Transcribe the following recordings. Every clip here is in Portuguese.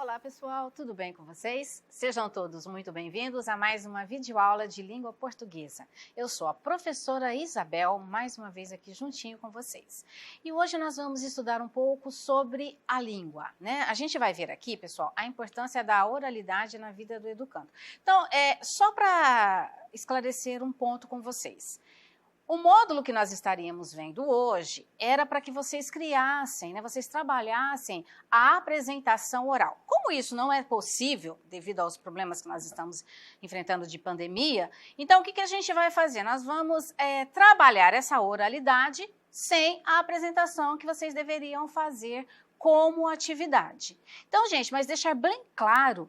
Olá pessoal, tudo bem com vocês? Sejam todos muito bem-vindos a mais uma videoaula de língua portuguesa. Eu sou a professora Isabel, mais uma vez aqui juntinho com vocês. E hoje nós vamos estudar um pouco sobre a língua, né? A gente vai ver aqui, pessoal, a importância da oralidade na vida do educando. Então, só para esclarecer um ponto com vocês. O módulo que nós estaríamos vendo hoje era para que vocês criassem, né, vocês trabalhassem a apresentação oral. Como isso não é possível, devido aos problemas que nós estamos enfrentando de pandemia, então o que a gente vai fazer? Nós vamos trabalhar essa oralidade sem a apresentação que vocês deveriam fazer como atividade. Então, gente, mas deixar bem claro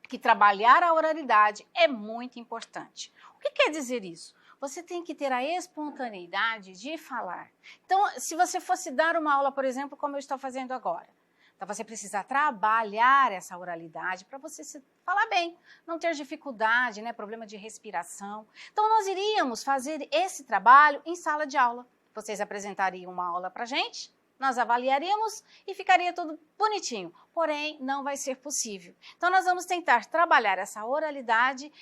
que trabalhar a oralidade é muito importante. O que quer dizer isso? Você tem que ter a espontaneidade de falar. Então, se você fosse dar uma aula, por exemplo, como eu estou fazendo agora, então você precisa trabalhar essa oralidade para você se falar bem, não ter dificuldade, né, problema de respiração. Então, nós iríamos fazer esse trabalho em sala de aula. Vocês apresentariam uma aula para a gente, nós avaliaríamos e ficaria tudo bonitinho, porém não vai ser possível. Então, nós vamos tentar trabalhar essa oralidade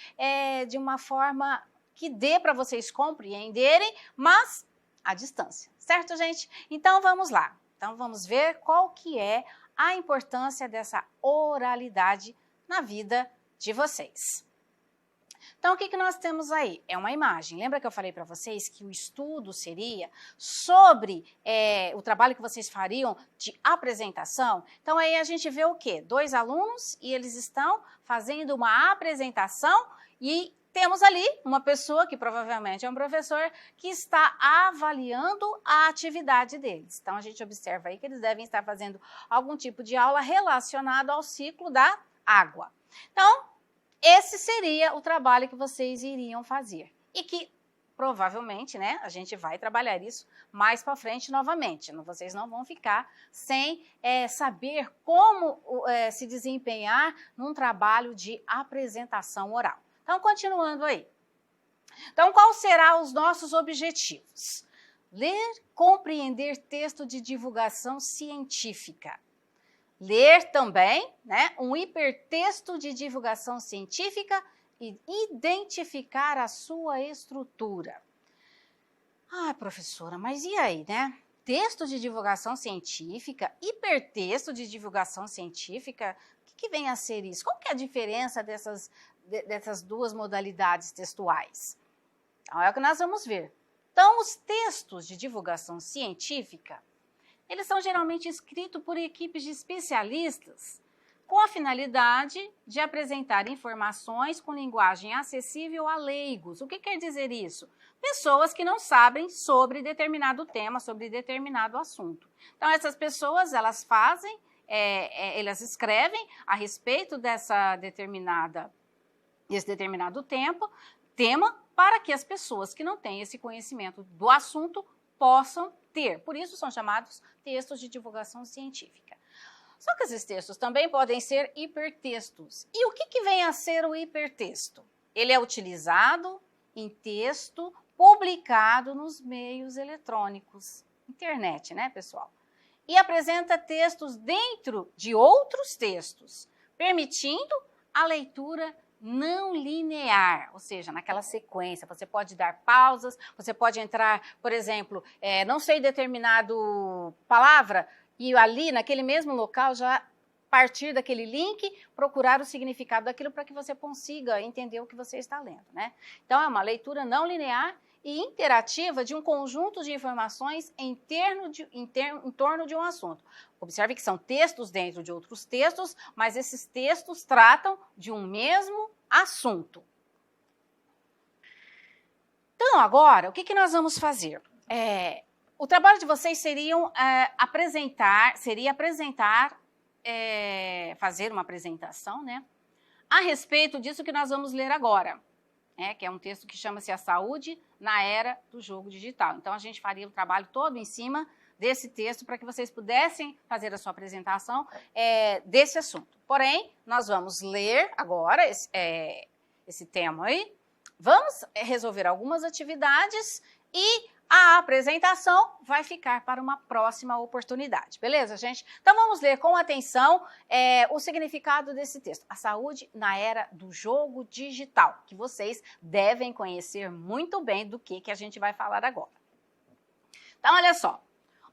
de uma forma que dê para vocês compreenderem, mas à distância, certo, gente? Então, vamos lá. Então, vamos ver qual que é a importância dessa oralidade na vida de vocês. Então, o que nós temos aí? É uma imagem. Lembra que eu falei para vocês que o estudo seria sobre o trabalho que vocês fariam de apresentação? Então, aí a gente vê o quê? 2 alunos e eles estão fazendo uma apresentação e temos ali uma pessoa, que provavelmente é um professor, que está avaliando a atividade deles. Então, a gente observa aí que eles devem estar fazendo algum tipo de aula relacionado ao ciclo da água. Então, esse seria o trabalho que vocês iriam fazer. E que, provavelmente, né, a gente vai trabalhar isso mais para frente novamente. Vocês não vão ficar sem saber como se desempenhar num trabalho de apresentação oral. Então, continuando aí. Então, qual serão os nossos objetivos? Ler, compreender texto de divulgação científica. Ler também, né, um hipertexto de divulgação científica e identificar a sua estrutura. Ah, professora, mas e aí, né? Texto de divulgação científica, hipertexto de divulgação científica, o que vem a ser isso? Qual que é a diferença dessas duas modalidades textuais? Então, é o que nós vamos ver. Então, os textos de divulgação científica, eles são geralmente escritos por equipes de especialistas com a finalidade de apresentar informações com linguagem acessível a leigos. O que quer dizer isso? Pessoas que não sabem sobre determinado tema, sobre determinado assunto. Então, essas pessoas, elas fazem, elas escrevem a respeito desse determinado tema, para que as pessoas que não têm esse conhecimento do assunto possam ter. Por isso são chamados textos de divulgação científica. Só que esses textos também podem ser hipertextos. E o que vem a ser o hipertexto? Ele é utilizado em texto publicado nos meios eletrônicos, internet, né, pessoal? E apresenta textos dentro de outros textos, permitindo a leitura não linear, ou seja, naquela sequência. Você pode dar pausas, você pode entrar, por exemplo, não sei determinado palavra, e ali, naquele mesmo local, já partir daquele link, procurar o significado daquilo para que você consiga entender o que você está lendo, né? Então, é uma leitura não linear e interativa de um conjunto de informações em torno de um assunto. Observe que são textos dentro de outros textos, mas esses textos tratam de um mesmo assunto. Então, agora, o que nós vamos fazer? O trabalho de vocês seria fazer uma apresentação, né, a respeito disso que nós vamos ler agora. Que é um texto que chama-se A Saúde na Era do Jogo Digital. Então, a gente faria o trabalho todo em cima desse texto para que vocês pudessem fazer a sua apresentação desse assunto. Porém, nós vamos ler agora esse tema aí, vamos resolver algumas atividades e A apresentação vai ficar para uma próxima oportunidade, beleza, gente? Então vamos ler com atenção o significado desse texto. A saúde na era do jogo digital, que vocês devem conhecer muito bem do que a gente vai falar agora. Então, olha só,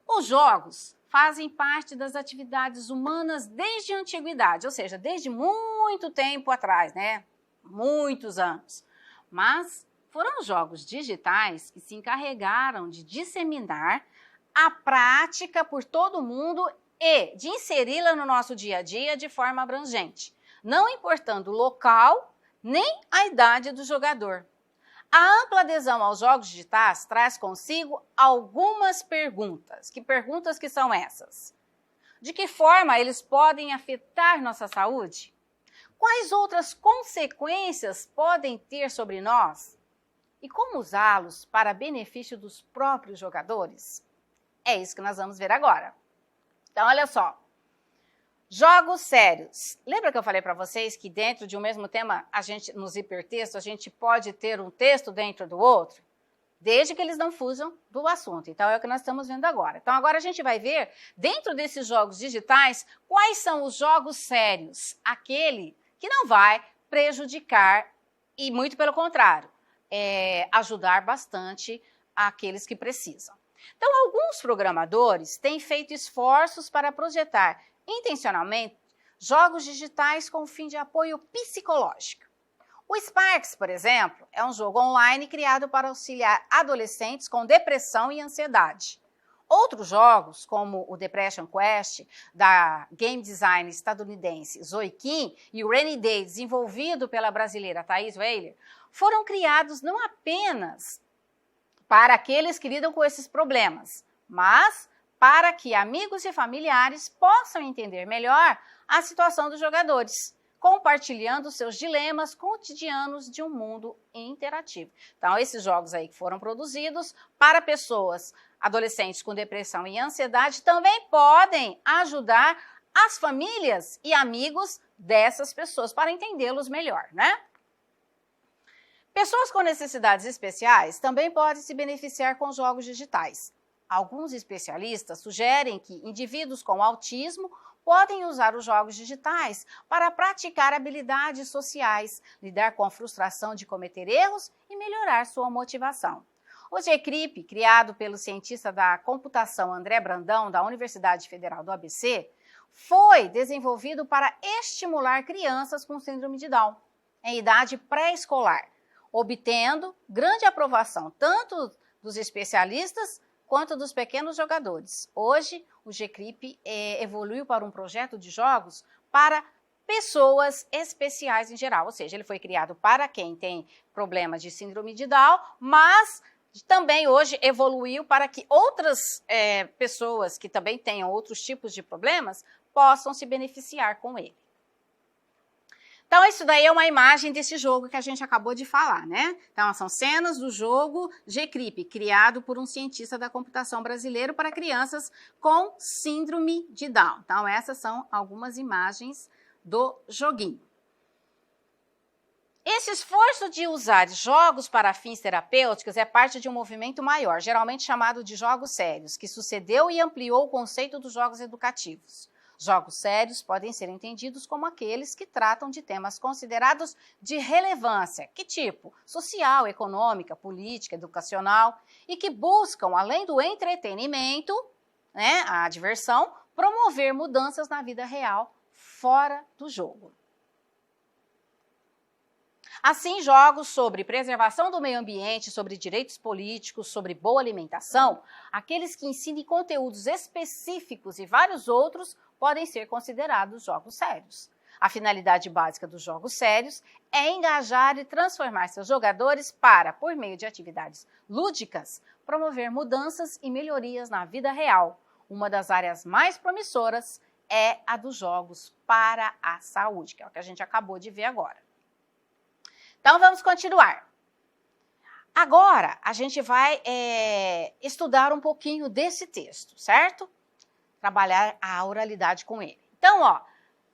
os jogos fazem parte das atividades humanas desde a antiguidade, ou seja, desde muito tempo atrás, né? Muitos anos. Mas foram os jogos digitais que se encarregaram de disseminar a prática por todo mundo e de inseri-la no nosso dia a dia de forma abrangente, não importando o local nem a idade do jogador. A ampla adesão aos jogos digitais traz consigo algumas perguntas. Que perguntas que são essas? De que forma eles podem afetar nossa saúde? Quais outras consequências podem ter sobre nós? E como usá-los para benefício dos próprios jogadores? É isso que nós vamos ver agora. Então, olha só. Jogos sérios. Lembra que eu falei para vocês que dentro de um mesmo tema, nos hipertextos, a gente pode ter um texto dentro do outro? Desde que eles não fujam do assunto. Então, é o que nós estamos vendo agora. Então, agora a gente vai ver, dentro desses jogos digitais, quais são os jogos sérios. Aquele que não vai prejudicar e, muito pelo contrário, ajudar bastante aqueles que precisam. Então, alguns programadores têm feito esforços para projetar intencionalmente jogos digitais com fim de apoio psicológico. O Sparks, por exemplo, é um jogo online criado para auxiliar adolescentes com depressão e ansiedade. Outros jogos, como o Depression Quest, da game design estadunidense Zoe Kim, e o Rainy Day, desenvolvido pela brasileira Thaís Weiler, foram criados não apenas para aqueles que lidam com esses problemas, mas para que amigos e familiares possam entender melhor a situação dos jogadores, compartilhando seus dilemas cotidianos de um mundo interativo. Então, esses jogos aí que foram produzidos para pessoas, adolescentes com depressão e ansiedade, também podem ajudar as famílias e amigos dessas pessoas para entendê-los melhor, né? Pessoas com necessidades especiais também podem se beneficiar com jogos digitais. Alguns especialistas sugerem que indivíduos com autismo podem usar os jogos digitais para praticar habilidades sociais, lidar com a frustração de cometer erros e melhorar sua motivação. O Gcrip, criado pelo cientista da computação André Brandão, da Universidade Federal do ABC, foi desenvolvido para estimular crianças com síndrome de Down, em idade pré-escolar, obtendo grande aprovação tanto dos especialistas quanto dos pequenos jogadores. Hoje, o Gcrip evoluiu para um projeto de jogos para pessoas especiais em geral, ou seja, ele foi criado para quem tem problema de síndrome de Down, mas também hoje evoluiu para que outras pessoas que também tenham outros tipos de problemas possam se beneficiar com ele. Então, isso daí é uma imagem desse jogo que a gente acabou de falar, né? Então, são cenas do jogo Gcrip, criado por um cientista da computação brasileiro para crianças com síndrome de Down. Então, essas são algumas imagens do joguinho. Esse esforço de usar jogos para fins terapêuticos é parte de um movimento maior, geralmente chamado de jogos sérios, que sucedeu e ampliou o conceito dos jogos educativos. Jogos sérios podem ser entendidos como aqueles que tratam de temas considerados de relevância, que tipo? Social, econômica, política, educacional, e que buscam, além do entretenimento, né, a diversão, promover mudanças na vida real fora do jogo. Assim, jogos sobre preservação do meio ambiente, sobre direitos políticos, sobre boa alimentação, aqueles que ensinem conteúdos específicos e vários outros podem ser considerados jogos sérios. A finalidade básica dos jogos sérios é engajar e transformar seus jogadores para, por meio de atividades lúdicas, promover mudanças e melhorias na vida real. Uma das áreas mais promissoras é a dos jogos para a saúde, que é o que a gente acabou de ver agora. Então, vamos continuar. Agora, a gente vai estudar um pouquinho desse texto, certo? Trabalhar a oralidade com ele. Então, ó,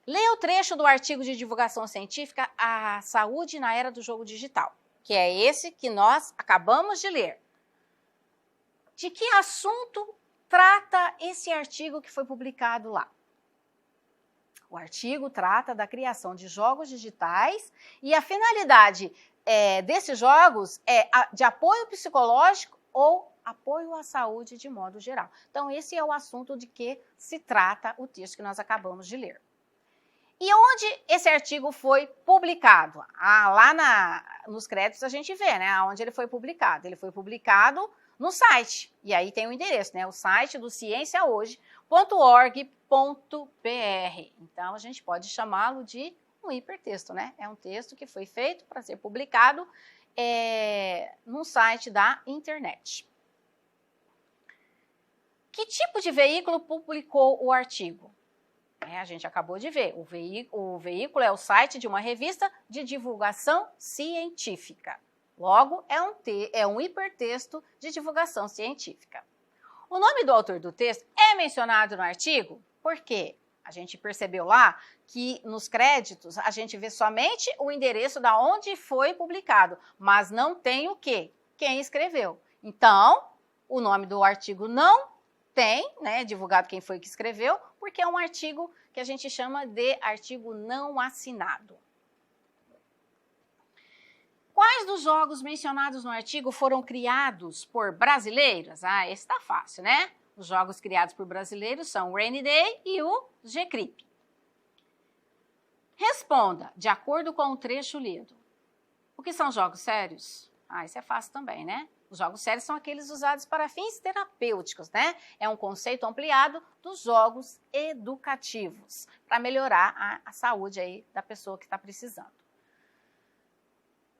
leia o trecho do artigo de divulgação científica A Saúde na Era do Jogo Digital, que é esse que nós acabamos de ler. De que assunto trata esse artigo que foi publicado lá? O artigo trata da criação de jogos digitais e a finalidade desses jogos é de apoio psicológico ou apoio à saúde de modo geral. Então, esse é o assunto de que se trata o texto que nós acabamos de ler. E onde esse artigo foi publicado? Lá nos créditos a gente vê, né, onde ele foi publicado. Ele foi publicado no site, e aí tem o endereço, né, o site do cienciahoje.org.br. Então, a gente pode chamá-lo de um hipertexto, né? É um texto que foi feito para ser publicado num site da internet. Que tipo de veículo publicou o artigo? A gente acabou de ver, o veículo é o site de uma revista de divulgação científica. Logo, é um hipertexto de divulgação científica. O nome do autor do texto é mencionado no artigo, por quê? A gente percebeu lá que nos créditos a gente vê somente o endereço da onde foi publicado, mas não tem o quê? Quem escreveu. Então, o nome do artigo não tem, né, divulgado quem foi que escreveu, porque é um artigo que a gente chama de artigo não assinado. Quais dos jogos mencionados no artigo foram criados por brasileiros? Esse tá fácil, né? Os jogos criados por brasileiros são o Rainy Day e o G-Crip. Responda, de acordo com o trecho lido. O que são jogos sérios? Isso é fácil também, né? Os jogos sérios são aqueles usados para fins terapêuticos, né? É um conceito ampliado dos jogos educativos, para melhorar a saúde aí da pessoa que está precisando.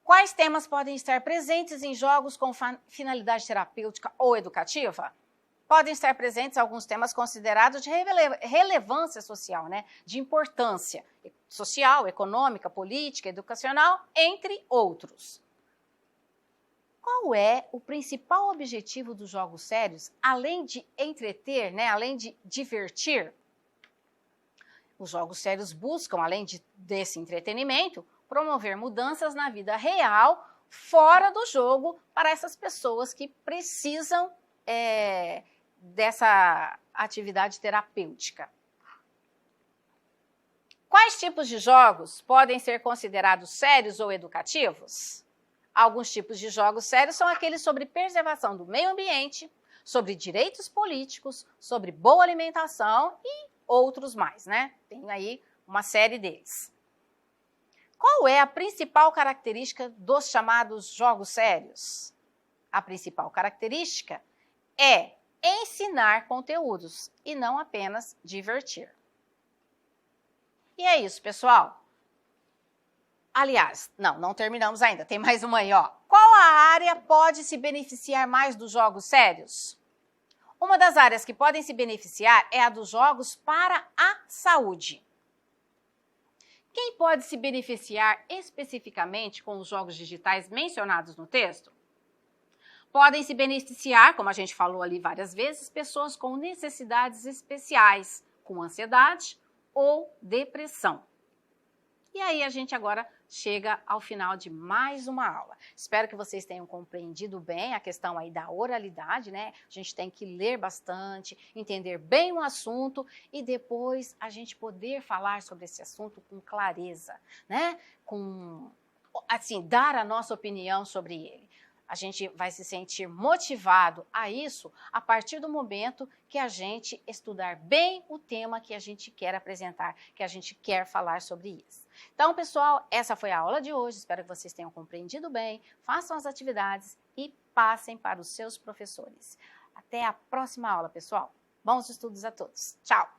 Quais temas podem estar presentes em jogos com finalidade terapêutica ou educativa? Podem estar presentes alguns temas considerados de relevância social, né? De importância social, econômica, política, educacional, entre outros. Qual é o principal objetivo dos jogos sérios, além de entreter, né? Além de divertir? Os jogos sérios buscam, além desse entretenimento, promover mudanças na vida real, fora do jogo, para essas pessoas que precisam dessa atividade terapêutica. Quais tipos de jogos podem ser considerados sérios ou educativos? Alguns tipos de jogos sérios são aqueles sobre preservação do meio ambiente, sobre direitos políticos, sobre boa alimentação e outros mais, né? Tem aí uma série deles. Qual é a principal característica dos chamados jogos sérios? A principal característica é ensinar conteúdos e não apenas divertir. E é isso, pessoal. Aliás, não terminamos ainda, tem mais uma aí, ó. Qual a área pode se beneficiar mais dos jogos sérios? Uma das áreas que podem se beneficiar é a dos jogos para a saúde. Quem pode se beneficiar especificamente com os jogos digitais mencionados no texto? Podem se beneficiar, como a gente falou ali várias vezes, pessoas com necessidades especiais, com ansiedade ou depressão. E aí a gente agora chega ao final de mais uma aula. Espero que vocês tenham compreendido bem a questão aí da oralidade, né? A gente tem que ler bastante, entender bem o assunto e depois a gente poder falar sobre esse assunto com clareza, né? Dar a nossa opinião sobre ele. A gente vai se sentir motivado a isso a partir do momento que a gente estudar bem o tema que a gente quer apresentar, que a gente quer falar sobre isso. Então, pessoal, essa foi a aula de hoje. Espero que vocês tenham compreendido bem. Façam as atividades e passem para os seus professores. Até a próxima aula, pessoal. Bons estudos a todos. Tchau!